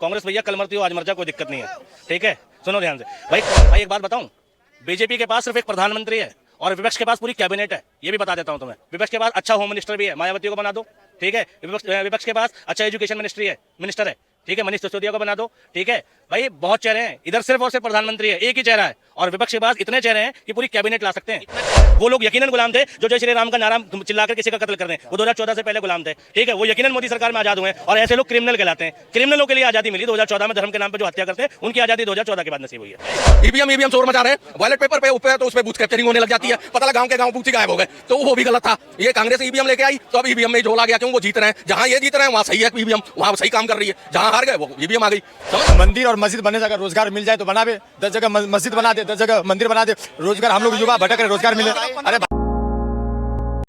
कांग्रेस भैया कल मरती हो आज मर जा, कोई दिक्कत नहीं है। ठीक है, सुनो ध्यान से भाई एक बात बताऊं, बीजेपी के पास सिर्फ एक प्रधानमंत्री है और विपक्ष के पास पूरी कैबिनेट है। ये भी बता देता हूं तुम्हें, विपक्ष के पास अच्छा होम मिनिस्टर भी है, मायावती को बना दो। ठीक है, विपक्ष के पास अच्छा एजुकेशन मिनिस्टर है। ठीक है, मनीष सिसोदिया को बना दो। ठीक है भाई, बहुत चेहरे हैं, इधर सिर्फ और सिर्फ प्रधानमंत्री है, एक ही चेहरा है, और विपक्ष के पास इतने चेहरे हैं कि पूरी कैबिनेट ला सकते हैं। वो लोग यकीनन गुलाम थे जो जय श्री राम का नारा चिल्लाकर किसी का कत्ल कर दें, वो 2014 से पहले गुलाम थे। ठीक है, वो यकीनन मोदी सरकार में आजाद हुए, और ऐसे लोग क्रिमिनल कहलाते हैं। क्रिमिनलों के लिए आजादी मिली 2014 में, धर्म के नाम पर जो हत्या करते हैं उनकी आजादी 2014 के बाद नसीब हुई है। ईवीएम शोर मचा रहे हैं, बैलेट पेपर पे तो उस पे बूथ कैप्चरिंग होने लग जाती है, पता लगा गांव के गांव बूथ ही गायब हो गए, तो वो भी गलत था। ये कांग्रेस ईवीएम लेके आई तो अब ईवीएम में झोल आ गया, क्यों वो जीत रहे हैं, जहां ये जीत रहे हैं वहां सही है ईवीएम, वहां सही काम कर रही है, जहां हार गए वो ईवीएम आ गई। मंदिर और मस्जिद बनने से अगर रोजगार मिल जाए तो बनावे, 10 जगह मस्जिद बना दे, 10 जगह मंदिर बना दे, रोजगार हम लोग युवा भटक रहे, रोजगार मिले। अरे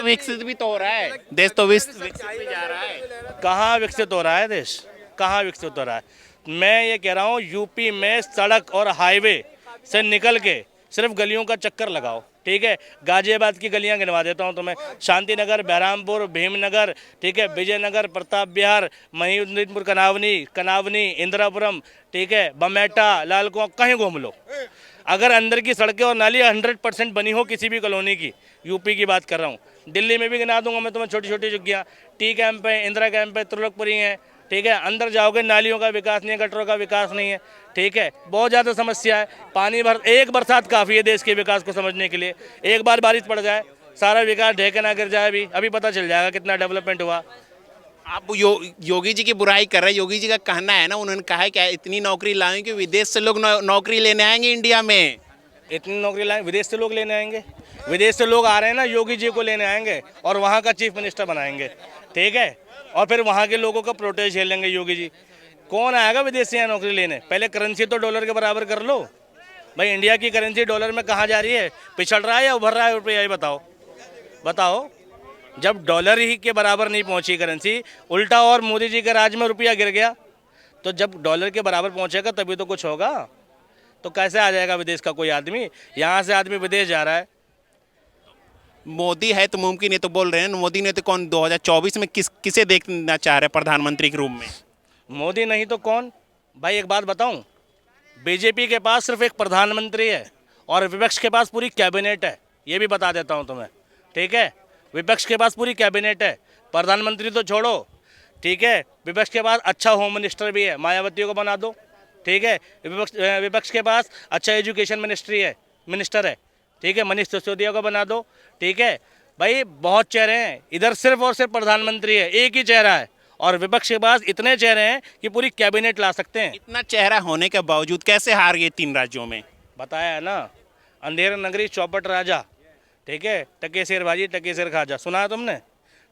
विकसित भी तो हो रहा है देश, तो विकसित भी जा रहा है। कहाँ विकसित हो रहा है देश, कहाँ विकसित हो रहा है? मैं ये कह रहा हूँ, यूपी में सड़क और हाईवे से निकल के सिर्फ गलियों का चक्कर लगाओ। ठीक है, गाजियाबाद की गलियां गिनवा देता हूं तुम्हें, शांति नगर, बहरामपुर, भीमनगर, ठीक है, विजयनगर, प्रताप विहार, महिउद्दीनपुर, कनावनी, इंदिरापुरम, ठीक है, बमेटा, लाल कुआं, कहीं घूम लो। अगर अंदर की सड़कें और नाली 100% बनी हो किसी भी कॉलोनी की, यूपी की बात कर रहा हूँ, दिल्ली में भी गिना दूंगा मैं तुम्हें छोटी छोटी जगह, टी कैंप है, इंदिरा कैंप है, त्रिलोकपुरी है। ठीक है, अंदर जाओगे नालियों का विकास नहीं है, गटरों का विकास नहीं है। ठीक है, बहुत ज़्यादा समस्या है। पानी एक बरसात काफ़ी है देश के विकास को समझने के लिए, एक बार बारिश पड़ जाए सारा विकास ढह ना गिर जाए, अभी पता चल जाएगा कितना डेवलपमेंट हुआ। आप योगी जी की बुराई कर रहे हैं। योगी जी का कहना है ना, उन्होंने कहा है कि इतनी नौकरी लाएंगे कि विदेश से लोग नौकरी लेने आएंगे इंडिया में। इतनी नौकरी लाएंगे, विदेश से लोग लेने आएंगे, विदेश से लोग आ रहे हैं ना, योगी जी को लेने आएंगे और वहाँ का चीफ मिनिस्टर बनाएंगे। ठीक है, और फिर वहाँ के लोगों का प्रोटेस्ट झेलेंगे योगी जी। कौन आएगा विदेश से यहाँ नौकरी लेने? पहले करेंसी तो डॉलर के बराबर कर लो भाई। इंडिया की करेंसी डॉलर में कहाँ जा रही है? पिछड़ रहा है या उभर रहा है रुपया? ये बताओ। जब डॉलर ही के बराबर नहीं पहुँची करेंसी, उल्टा और मोदी जी के राज में रुपया गिर गया, तो जब डॉलर के बराबर पहुँचेगा तभी तो कुछ होगा। तो कैसे आ जाएगा विदेश का कोई आदमी? यहाँ से आदमी विदेश जा रहा है। मोदी है तो मुमकिन है तो बोल रहे हैं। मोदी ने तो कौन 2024 में किसे देखना चाह रहे हैं प्रधानमंत्री के रूप में? मोदी नहीं तो कौन? भाई एक बात बताऊं, बीजेपी के पास सिर्फ एक प्रधानमंत्री है और विपक्ष के पास पूरी कैबिनेट है। ये भी बता देता हूं तुम्हें। ठीक है, विपक्ष के पास पूरी कैबिनेट है, प्रधानमंत्री तो छोड़ो। ठीक है, विपक्ष के पास अच्छा होम मिनिस्टर भी है, मायावती को बना दो। ठीक है, विपक्ष के पास अच्छा एजुकेशन मिनिस्टर है। ठीक है, मनीष सिसोदिया को बना दो। ठीक है भाई, बहुत चेहरे हैं, इधर सिर्फ और सिर्फ प्रधानमंत्री है, एक ही चेहरा है, और विपक्ष के पास इतने चेहरे हैं कि पूरी कैबिनेट ला सकते हैं। इतना चेहरा होने के बावजूद कैसे हार गए 3 राज्यों में? बताया है ना, अंधेर नगरी चौपट राजा। ठीक है, टके शेर भाजी टके शेर खाजा, सुना है तुमने?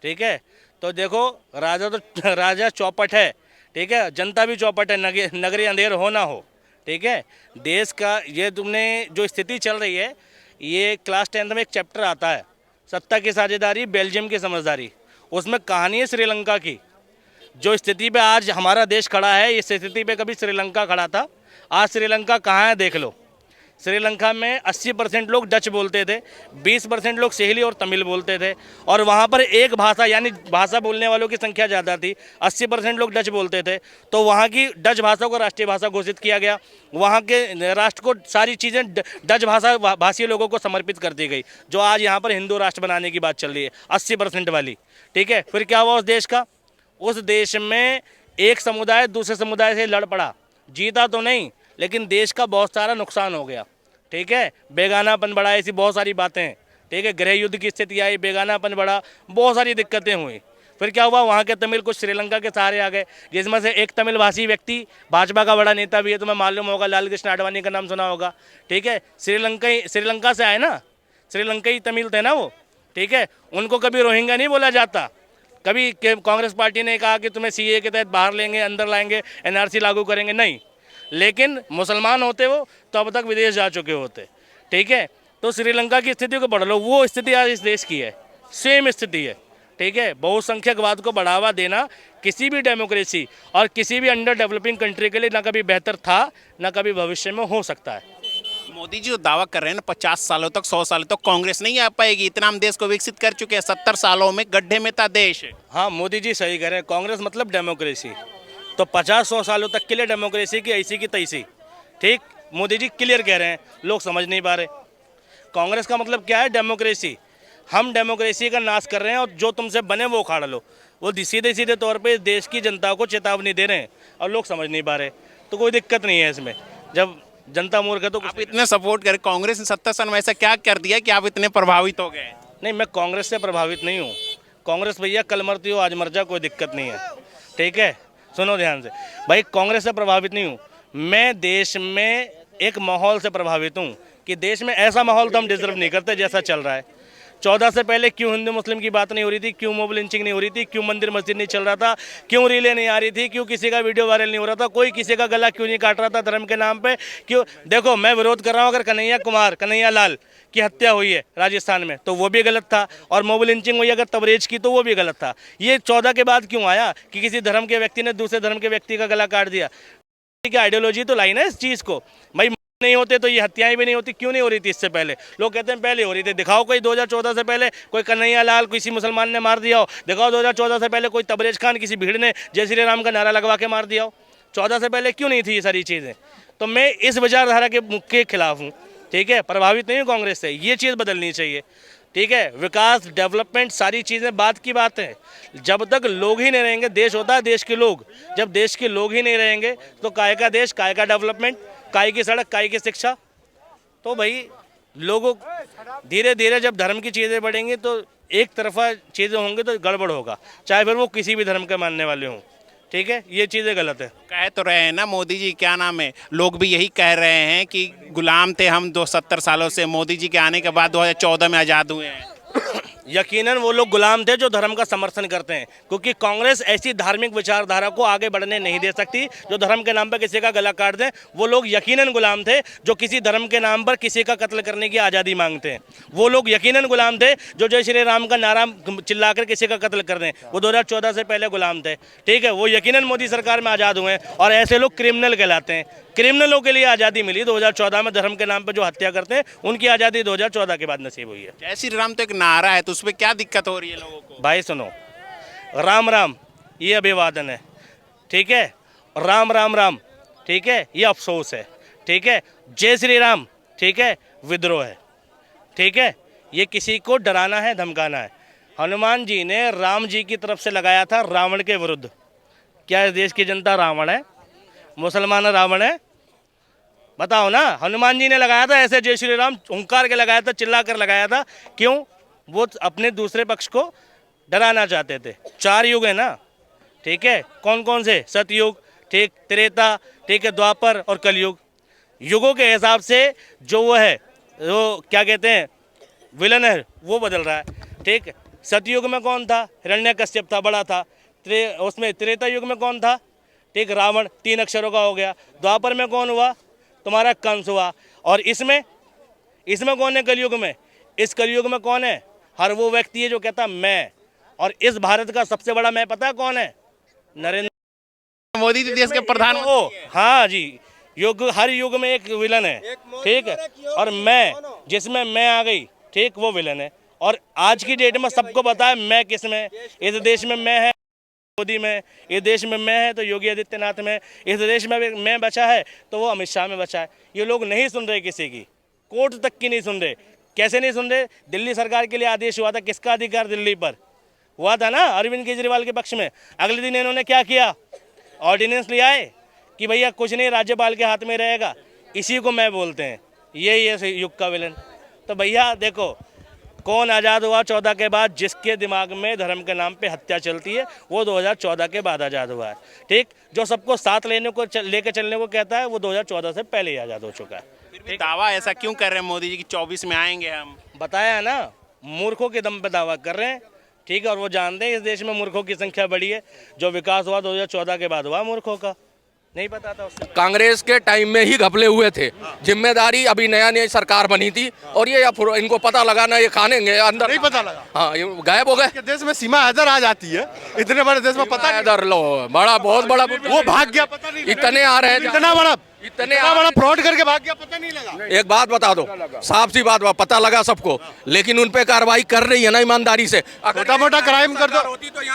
ठीक है, तो देखो, राजा चौपट है। ठीक है, जनता भी चौपट है, नगरी अंधेर हो ना हो। ठीक है, देश का ये तुमने जो स्थिति चल रही है, ये क्लास 10 में एक चैप्टर आता है, सत्ता की साझेदारी बेल्जियम की समझदारी। उसमें कहानी है श्रीलंका की। जो स्थिति पे आज हमारा देश खड़ा है, इस स्थिति पे कभी श्रीलंका खड़ा था। आज श्रीलंका कहाँ है देख लो। श्रीलंका में 80% लोग डच बोलते थे, 20% लोग सहेली और तमिल बोलते थे, और वहाँ पर एक भाषा यानी भाषा बोलने वालों की संख्या ज़्यादा थी। 80% लोग डच बोलते थे, तो वहाँ की डच भाषा को राष्ट्रीय भाषा घोषित किया गया। वहाँ के राष्ट्र को सारी चीज़ें डच भाषी लोगों को समर्पित कर दी गई, जो आज यहाँ पर हिंदू राष्ट्र बनाने की बात चल रही है, 80% वाली। ठीक है, फिर क्या हुआ उस देश का? उस देश में एक समुदाय दूसरे समुदाय से लड़ पड़ा, जीता तो नहीं, लेकिन देश का बहुत सारा नुकसान हो गया। ठीक है, बेगानापन बढ़ा, ऐसी बहुत सारी बातें हैं। ठीक है, गृह युद्ध की स्थिति आई, बेगानापन बढ़ा, बहुत सारी दिक्कतें हुई। फिर क्या हुआ? वहाँ के तमिल कुछ श्रीलंका के सहारे आ गए, जिसमें से एक तमिल भाषी व्यक्ति भाजपा का बड़ा नेता भी है, तुम्हें मालूम होगा, लाल कृष्ण आडवाणी का नाम सुना होगा। ठीक है, श्रीलंका से आए ना, श्रीलंकाई तमिल थे ना वो। ठीक है, उनको कभी रोहिंग्या नहीं बोला जाता। कभी कांग्रेस पार्टी ने कहा कि तुम्हें सीए के तहत बाहर लेंगे, अंदर लाएंगे, एनआरसी लागू करेंगे, नहीं। लेकिन मुसलमान होते वो तो अब तक विदेश जा चुके होते। ठीक है, तो श्रीलंका की स्थिति को बढ़ लो, वो स्थिति आज इस देश की है, सेम स्थिति है। ठीक है, बहुसंख्यकवाद को बढ़ावा देना किसी भी डेमोक्रेसी और किसी भी अंडर डेवलपिंग कंट्री के लिए ना कभी बेहतर था, ना कभी भविष्य में हो सकता है। मोदी जी जो दावा कर रहे हैं ना 50 सालों तक 100 सालों तक कांग्रेस नहीं आ पाएगी, इतना हम देश को विकसित कर चुके हैं, 70 सालों में गड्ढे में था देश। हाँ, मोदी जी सही कह रहे हैं, कांग्रेस मतलब डेमोक्रेसी। तो 50-100 सालों तक के लिए डेमोक्रेसी की ऐसी की तैसी, ठीक, मोदी जी क्लियर कह रहे हैं, लोग समझ नहीं पा रहे। कांग्रेस का मतलब क्या है? डेमोक्रेसी। हम डेमोक्रेसी का नाश कर रहे हैं और जो तुमसे बने वो उखाड़ लो। वो सीधे सीधे तौर पे देश की जनता को चेतावनी दे रहे हैं और लोग समझ नहीं पा रहे। तो कोई दिक्कत नहीं है इसमें, जब जनता मूर्ख है तो आप इतने सपोर्ट करें, कांग्रेस ने 70 साल में ऐसा क्या कर दिया कि आप इतने प्रभावित हो गए? नहीं, मैं कांग्रेस से प्रभावित नहीं हूँ। कांग्रेस भैया कल मरती हो आज मर जा, कोई दिक्कत नहीं है, ठीक है। सुनो ध्यान से भाई, कांग्रेस से प्रभावित नहीं हूँ मैं, देश में एक माहौल से प्रभावित हूँ कि देश में ऐसा माहौल तो हम डिजर्व नहीं करते जैसा चल रहा है। 14 से पहले क्यों हिंदू मुस्लिम की बात नहीं हो रही थी, क्यों मोब लिंचिंग नहीं हो रही थी, क्यों मंदिर मस्जिद नहीं चल रहा था, क्यों रीलें नहीं आ रही थी, क्यों किसी का वीडियो वायरल नहीं हो रहा था, कोई किसी का गला क्यों नहीं काट रहा था धर्म के नाम पे, क्यों? देखो मैं विरोध कर रहा हूँ, अगर कन्हैया लाल की हत्या हुई है राजस्थान में तो वो भी गलत था, और मोब लिंचिंग हुई अगर तबरेज की तो वो भी गलत था। ये 14 के बाद क्यों आया कि किसी धर्म के व्यक्ति ने दूसरे धर्म के व्यक्ति का गला काट दिया? ठीक है, आइडियोलॉजी तो लाई ना इस चीज़ को। भाई नहीं होते तो ये हत्याएं भी नहीं होती, क्यों नहीं हो रही थी इससे पहले? लोग कहते हैं पहले हो रही थी, दिखाओ कोई 2014 से पहले कोई कन्हैया लाल किसी मुसलमान ने मार दिया हो, दिखाओ 2014 से पहले कोई तबरेज खान किसी भीड़ ने जय श्री राम का नारा लगवा के मार दिया हो। 14 से पहले क्यों नहीं थी ये सारी चीज़ें? तो मैं इस विचारधारा के खिलाफ हूँ, ठीक है, प्रभावित नहीं हूँ कांग्रेस से। ये चीज़ बदलनी चाहिए, ठीक है। विकास, डेवलपमेंट, सारी चीज़ें बात की बात है। जब तक लोग ही नहीं रहेंगे, देश होता है देश के लोग, जब देश के लोग ही नहीं रहेंगे तो काय का देश, काय का डेवलपमेंट, काय की सड़क, काय की शिक्षा। तो भाई लोगों धीरे धीरे जब धर्म की चीज़ें बढ़ेंगी तो एक तरफा चीज़ें होंगी तो गड़बड़ होगा, चाहे फिर वो किसी भी धर्म के मानने वाले हों, ठीक है। ये चीज़ें गलत है। कह तो रहे हैं ना मोदी जी, क्या नाम है, लोग भी यही कह रहे हैं कि गुलाम थे हम 70 सालों से, मोदी जी के आने के बाद 2014 में आज़ाद हुए हैं। यकीनन वो लोग गुलाम थे जो धर्म का समर्थन करते हैं, क्योंकि कांग्रेस ऐसी धार्मिक विचारधारा को आगे बढ़ने नहीं दे सकती जो धर्म के नाम पर किसी का गला काट दें। वो लोग यकीनन गुलाम थे जो किसी धर्म के नाम पर किसी का कत्ल करने की आज़ादी मांगते हैं। वो लोग यकीनन गुलाम थे जो जय श्री राम का नारा चिल्लाकर किसी का कत्ल कर दें। वो 2014 से पहले गुलाम थे, ठीक है। वो यकीनन मोदी सरकार में आज़ाद हुए हैं और ऐसे लोग क्रिमिनल कहलाते हैं। क्रिमिनलों के लिए आज़ादी मिली 2014 में, धर्म के नाम पर जो हत्या करते हैं उनकी आज़ादी 2014 के बाद नसीब हुई है। जय श्री राम तो एक नारा है, तो उसमें क्या दिक्कत हो रही है लोगों को? भाई सुनो, राम राम ये अभिवादन है, ठीक है। राम राम राम, ठीक है, ये अफसोस है, ठीक है। जय श्री राम, ठीक है, विद्रोह है, ठीक है। ये किसी को डराना है, धमकाना है। हनुमान जी ने राम जी की तरफ से लगाया था रावण के विरुद्ध। क्या इस देश की जनता रावण है? मुसलमान रावण है? बताओ ना। हनुमान जी ने लगाया था ऐसे जय श्री राम हुंकार के लगाया था, चिल्ला कर लगाया था। क्यों? वो अपने दूसरे पक्ष को डराना चाहते थे। 4 युग है ना, ठीक है। कौन कौन से? सतयुग, ठीक, त्रेता, ठीक है, द्वापर और कलयुग। युगों के हिसाब से जो वो है, वो क्या कहते हैं, विलन है, वो बदल रहा है, ठीक। सतयुग में कौन था? हिरण्यकश्यप था, बड़ा था। उसमें त्रेता युग में कौन था? ठीक, रावण, 3 अक्षरों का हो गया। द्वापर में कौन हुआ? तुम्हारा कंस हुआ। और इसमें कौन है कलयुग में? इस कलयुग में कौन है? हर वो व्यक्ति है जो कहता मैं। और इस भारत का सबसे बड़ा मैं पता है कौन है? नरेंद्र मोदी जी देश के प्रधानमंत्री हैं। हाँ जी, युग, हर युग में एक विलन है, ठीक है। और मैं, जिसमें मैं आ गई, ठीक, वो विलन है। और आज की डेट में सबको पता है मैं किस में। इस देश में मैं है मोदी में, इस देश में मैं है तो योगी आदित्यनाथ में, इस देश में मैं बचा है तो वो अमित शाह में बचा है। ये लोग नहीं सुन रहे किसी की, कोर्ट तक की नहीं सुन रहे। कैसे नहीं सुन रहे? दिल्ली सरकार के लिए आदेश हुआ था, किसका अधिकार दिल्ली पर हुआ था ना, अरविंद केजरीवाल के पक्ष में। अगले दिन इन्होंने क्या किया? ऑर्डिनेंस ले आए कि भैया कुछ नहीं, राज्यपाल के हाथ में रहेगा। इसी को मैं बोलते हैं, यही है युग का विलन। तो भैया देखो, कौन आज़ाद हुआ 14 के बाद? जिसके दिमाग में धर्म के नाम पे हत्या चलती है वो 2014 के बाद आज़ाद हुआ है, ठीक। जो सबको साथ लेके चलने को कहता है वो 2014 से पहले ही आज़ाद हो चुका है। फिर भी दावा ऐसा क्यों कर रहे हैं मोदी जी कि 24 में आएंगे हम? बताया है ना, मूर्खों के दम पे दावा कर रहे हैं, ठीक है। और वो जानते हैं इस देश में मूर्खों की संख्या बढ़ी है। जो विकास हुआ 2014 के बाद हुआ मूर्खों का, नहीं पता था उससे। कांग्रेस के टाइम में ही घपले हुए थे। जिम्मेदारी अभी नया सरकार बनी थी और ये इनको पता लगा ना, ये खानेंगे अंदर नहीं पता लगा। हाँ, ये गायब हो गए। कि देश में सीमा हैदर आ जाती है, इतने बड़े देश में पता नहीं। इधर लो, बड़ा, बहुत बड़ा, वो भाग गया, पता नहीं। इतने आ रहे हैं, इतना बड़ा फ्रॉड करके भाग गया, पता नहीं लगा। एक बात बता दो, साफ सी बात, पता लगा सबको, लेकिन उन पे कार्रवाई कर रही है ना ईमानदारी से। छोटा मोटा क्राइम कर दो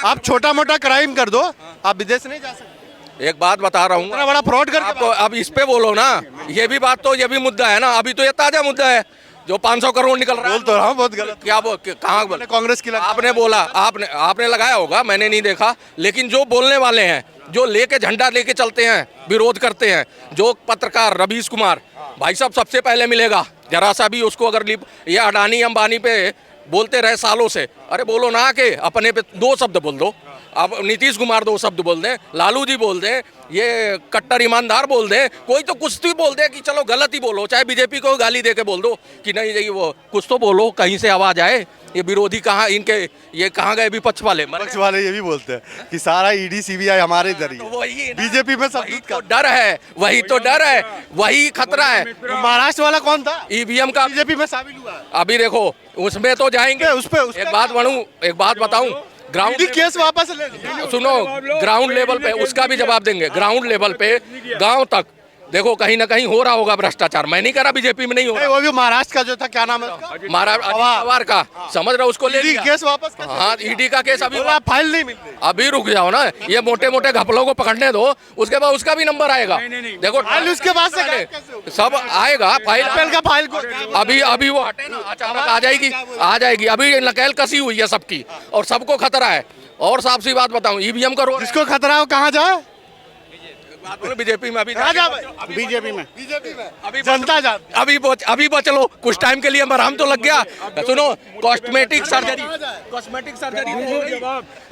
आप, छोटा मोटा क्राइम कर दो, आप विदेश नहीं जा सकते। एक बात बता रहा हूँ, इतना बड़ा फ्रॉड करके आपको अब इस पे बोलो ना, ये भी बात तो, ये भी मुद्दा है ना, अभी तो ये ताजा मुद्दा है जो 500 करोड़ निकल रहा है। बोल तो रहा हूँ बहुत गलत। क्या कहाँ बोल, कांग्रेस की आपने बोला, आपने लगाया होगा, मैंने नहीं देखा, लेकिन जो बोलने वाले हैं, जो लेके झंडा लेके चलते हैं, विरोध करते हैं, जो पत्रकार रवीश कुमार भाई साहब सबसे पहले मिलेगा, जरा सा भी उसको अगर ये अडानी अंबानी पे बोलते रहे सालों से, अरे बोलो ना के अपने पे 2 शब्द बोल दो। अब नीतीश कुमार 2 शब्द बोल दें, लालू जी बोल दें, ये कट्टर ईमानदार बोल दें, कोई तो कुछ भी बोल दे कि चलो गलत ही बोलो, चाहे बीजेपी को गाली दे के बोल दो कि नहीं ये वो कुछ तो बोलो, कहीं से आवाज आए। ये विरोधी कहाँ, इनके ये कहाँ गए विपक्ष वाले? विपक्ष वाले ये भी बोलते हैं कि सारा ईडी सीबीआई हमारे इधर ही तो है। वही ना, बीजेपी में सब वही तो डर है, वही तो डर है, वही खतरा है। महाराष्ट्र वाला कौन था? ईवीएम का बीजेपी में शामिल हुआ है। अभी देखो उसमें तो जाएंगे, उस पे एक बात बनूं, एक बात बताऊं, ग्राउंड ईडी केस वापस ले लो। सुनो, ग्राउंड लेवल पे उसका भी जवाब देंगे। ग्राउंड लेवल पे गांव तक देखो कहीं ना कहीं हो रहा होगा भ्रष्टाचार, मैं नहीं कह रहा बीजेपी में नहीं हो रहा। वो भी महाराष्ट्र का जो था, क्या नाम है उसका? महाराष्ट्र पवार का, समझ रहे हो, उसको ले ईडी लिया। केस वापस कैसे? हाँ, ईडी का केस अभी बोला फाइल नहीं मिल रही। अभी रुक जाओ ना, ये मोटे मोटे घपलों को पकड़ने दो, उसके बाद उसका भी नंबर आएगा। देखो फाइल उसके बाद से गायब कैसे हो गई? सब आएगा, फाइल एप्पल का फाइल को अभी वो हटे ना, अचानक आ जाएगी। अभी नकेल कसी हुई है सबकी और सबको खतरा है। और साफ सी बात बताऊं, ईवीएम का जिसको खतरा हो कहाँ जाए? बीजेपी में अभी राजा भाई बीजेपी में अभी जनता जाती। अभी बच लो कुछ टाइम के लिए, मरहम तो लग गया। सुनो, कॉस्मेटिक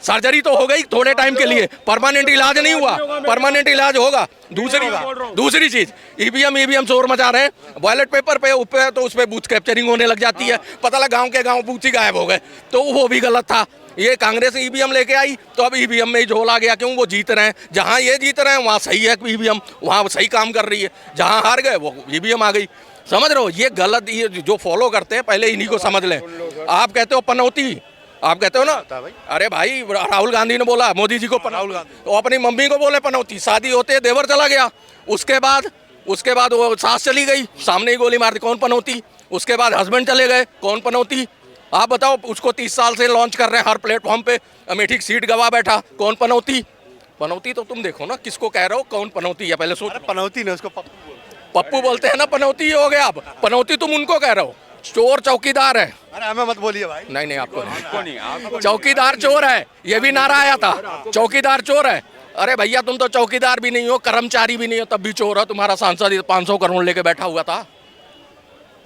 सर्जरी तो हो गई थोड़े टाइम के लिए, परमानेंट इलाज नहीं हुआ, परमानेंट इलाज होगा। दूसरी चीज, ईवीएम शोर मचा रहे हैं, बैलेट पेपर पे तो उस पे बूथ कैप्चरिंग होने लग जाती है, पता लगा गांव के गांव बूथ ही गायब हो गए, तो वो भी गलत था। ये कांग्रेस ईवीएम लेके आई तो अब ईवीएम में ही झोल आ गया, क्यों? वो जीत रहे हैं, जहां ये जीत रहे हैं वहां सही है ईवीएम, वहां सही काम कर रही है, जहां हार गए वो ईवीएम आ गई। समझ रहे हो, ये गलत, ये जो फॉलो करते हैं पहले इन्हीं को समझ लें। आप कहते हो पनौती, आप कहते हो ना, अरे भाई राहुल गांधी ने बोला मोदी जी को राहुल गांधी, तो अपनी मम्मी को बोले पनौती, शादी होते देवर चला गया, उसके बाद वो सास चली गई, सामने ही गोली मार दी, कौन पनौती? उसके बाद हस्बैंड चले गए, कौन पनौती? आप बताओ, उसको 30 साल से लॉन्च कर रहे हैं हर प्लेटफॉर्म पे, अमेठी सीट गवा बैठा, कौन पनौती? पनौती तो तुम देखो ना किसको कह रहे हो, कौन पनौती है पहले सोच। पनौती ने उसको पप्पू बोलते हैं ना, पनौती हो गया। अब पनौती तुम उनको कह रहे हो, चोर चौकीदार है। अरे हमें मत बोलिए भाई। नहीं आपको नहीं, चौकीदार चोर है, ये भी नारा आया था, चौकीदार चोर है। अरे भैया तुम तो चौकीदार भी नहीं हो, कर्मचारी भी नहीं हो, तब भी चोर हो। तुम्हारा सांसद 500 करोड़ लेके बैठा हुआ था,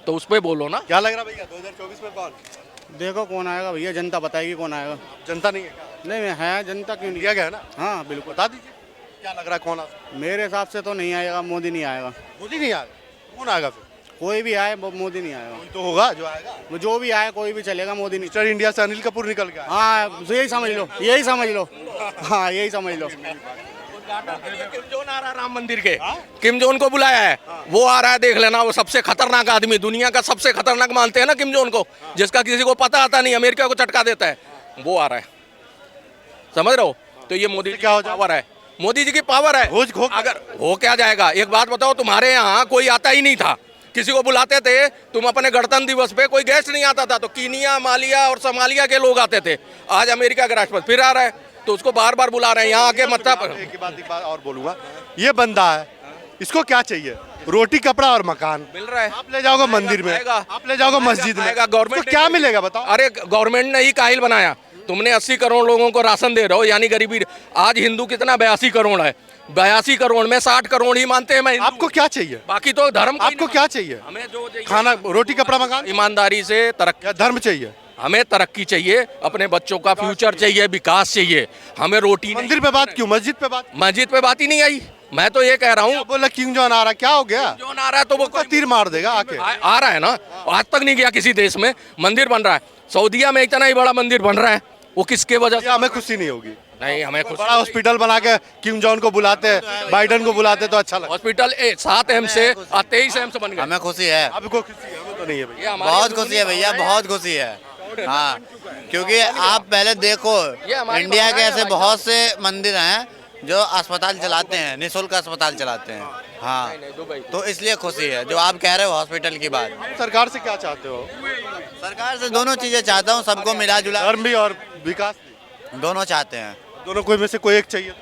तो उस पे बोलो ना। क्या लग रहा भैया 2024 में कौन? देखो कौन आएगा भैया, जनता बताएगी कौन आएगा। जनता नहीं है क्या? नहीं है जनता, क्यों नहीं? दिया गया है ना? हाँ बिल्कुल। बता दीजिए क्या लग रहा है, कौन आ सकता है? मेरे हिसाब से तो नहीं आएगा, मोदी नहीं आएगा। मोदी नहीं आएगा, कौन आएगा फिर? कोई भी आए मोदी नहीं आएगा। कोई तो होगा जो आएगा। वो जो भी आए कोई भी चलेगा, मोदी नहीं। मिस्टर इंडिया से अनिल कपूर निकल गया। हाँ यही समझ लो, यही समझ लो, हाँ यही समझ लो। किम जोन आ रहा है राम मंदिर के, किम जोन को बुलाया है, वो आ रहा है, देख लेना। वो सबसे खतरनाक आदमी, दुनिया का सबसे खतरनाक मानते हैं ना किम जोन को, जिसका किसी को पता आता नहीं, अमेरिका को चटका देता है, वो आ रहा है। समझ रहे हो? तो ये मोदी जी क्या की पावर है, मोदी जी की पावर है। हो अगर हो क्या जाएगा, एक बात बताओ, तुम्हारे यहाँ कोई आता ही नहीं था, किसी को बुलाते थे तुम अपने गणतंत्र दिवस पे, कोई गेस्ट नहीं आता था, तो कीनिया, मालिया और सोमालिया के लोग आते थे। आज अमेरिका के राष्ट्रपति फिर आ रहा है, तो उसको बार बार बुला रहे हैं यहाँ आके। मतलब एक बात और बोलूंगा, ये बंदा है, इसको क्या चाहिए? रोटी कपड़ा और मकान मिल रहा है। आप ले जाओगे मंदिर में, आप ले जाओगे मस्जिद में, गवर्नमेंट तो क्या मिलेगा बताओ? अरे गवर्नमेंट ने ही काहिल बनाया, तुमने 80 करोड़ लोगों को राशन दे रहे हो, यानी गरीबी। आज हिंदू कितना 82 करोड़ है, 82 करोड़ में 60 करोड़ ही मानते हैं मैं। आपको क्या चाहिए? बाकी तो धर्म आपको क्या चाहिए? हमें जो चाहिए, खाना, रोटी कपड़ा मकान, ईमानदारी से तरक्की, या धर्म चाहिए? हमें तरक्की चाहिए, अपने बच्चों का फ्यूचर चाहिए, विकास चाहिए, हमें रोटी नहीं। मंदिर पे बात क्यों, मस्जिद पे बात? मस्जिद पे बात ही नहीं आई। मैं तो ये कह रहा हूँ, बोला किंग जॉन आ रहा, क्या हो गया? जो आ रहा है तो वो उसको तीर मार देगा आके। आ रहा है ना, आज तक नहीं गया किसी देश में, मंदिर बन रहा है। सऊदीया में इतना ही बड़ा मंदिर बन रहा है, वो किसके वजह से? हमें खुशी नहीं होगी। नहीं, हमें खुशी। बड़ा हॉस्पिटल बना के किंग जॉन को बुलाते हैं, बाइडन को बुलाते तो अच्छा लगता हॉस्पिटल 7 एम्स से 23 एम्स बन गए। हमें खुशी है, है। आपको खुशी है? हमें तो नहीं है भैया। ये हमारी बहुत खुशी है भैया, बहुत खुशी है। हाँ, क्योंकि आप पहले देखो, इंडिया के ऐसे बहुत से मंदिर हैं जो अस्पताल चलाते हैं, निःशुल्क अस्पताल चलाते हैं। हाँ, तो इसलिए खुशी है। जो आप कह रहे हो हॉस्पिटल की बात, सरकार से क्या चाहते हो? सरकार से दोनों चीजें चाहता हूँ, सबको मिला जुला, धर्म भी और विकास भी। दोनों चाहते हैं। दोनों कोई में से कोई एक चाहिए?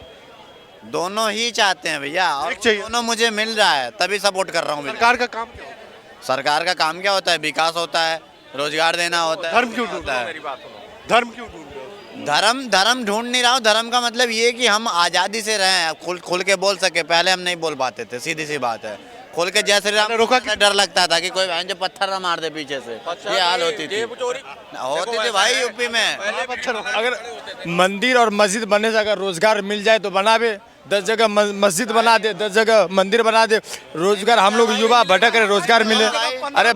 दोनों ही चाहते हैं भैया, और एक चाहिए। दोनों मुझे मिल रहा है तभी सपोर्ट कर रहा हूँ। सरकार का काम क्या होता है? सरकार का काम क्या होता है? विकास होता है, रोजगार देना होता है। धर्म क्यों ढूंढ होता रहे है? हो? धर्म क्यों ढूंढ रहे हो? धर्म ढूंढ नहीं रहा हूँ। धर्म का मतलब ये कि हम आज़ादी से रहें, खुल के बोल सके। पहले हम नहीं बोल पाते थे, सीधी सी बात है। खुल के जय श्री राम रोका का डर लगता था कि कोई बहन जो पत्थर ना मार दे पीछे से, ये हाल होती थी भाई यूपी में। अगर मंदिर और मस्जिद बनने से अगर रोजगार मिल जाए तो बनावे। 10 जगह मस्जिद बना दे, 10 जगह मंदिर बना दे, रोजगार हम लोग युवा भटक रहे, रोजगार मिले। अरे